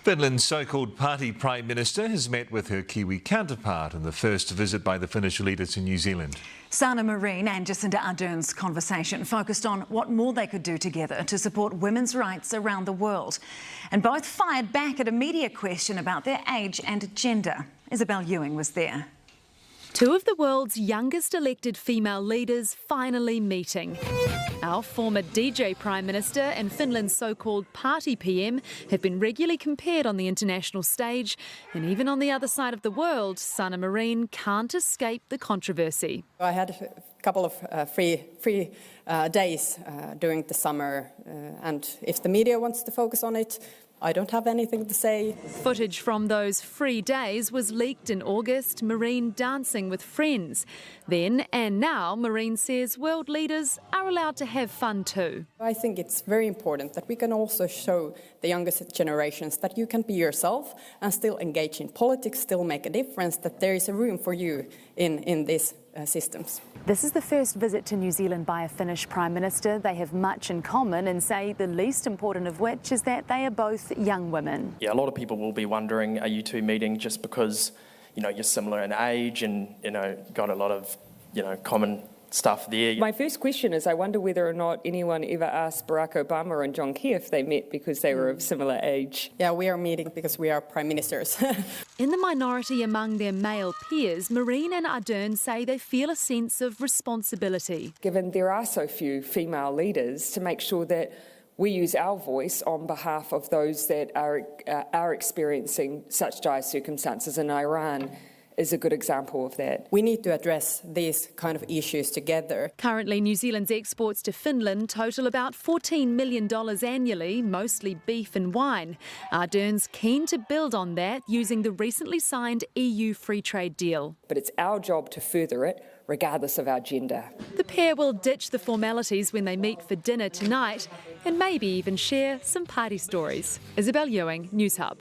Finland's so-called party Prime Minister has met with her Kiwi counterpart in the first visit by the Finnish leader to New Zealand. Sanna Marin and Jacinda Ardern's conversation focused on what more they could do together to support women's rights around the world. And both fired back at a media question about their age and gender. Isabel Ewing was there. Two of the world's youngest elected female leaders finally meeting. Our former DJ Prime Minister and Finland's so-called party PM have been regularly compared on the international stage, and even on the other side of the world, Sanna Marin can't escape the controversy. I had a couple of free days during the summer, and if the media wants to focus on it, I don't have anything to say. Footage from those free days was leaked in August, Marin dancing with friends. Then and now, Marin says world leaders are allowed to have fun too. I think it's very important that we can also show the youngest generations that you can be yourself and still engage in politics, still make a difference, that there is a room for you in these systems. This is the first visit to New Zealand by a Finnish Prime Minister. They have much in common and say the least important of which is that they are both young women. Yeah, a lot of people will be wondering, are you two meeting just because, you're similar in age and, got a lot of, common stuff there? My first question is, I wonder whether or not anyone ever asked Barack Obama and John Key if they met because they were of similar age. Yeah, we are meeting because we are prime ministers. In the minority among their male peers, Marin and Ardern say they feel a sense of responsibility. Given there are so few female leaders, to make sure that we use our voice on behalf of those that are experiencing such dire circumstances in Iran is a good example of that. We need to address these kind of issues together. Currently, New Zealand's exports to Finland total about $14 million annually, mostly beef and wine. Ardern's keen to build on that using the recently signed EU free trade deal. But it's our job to further it, regardless of our gender. The pair will ditch the formalities when they meet for dinner tonight and maybe even share some party stories. Isabel Ewing, Newshub.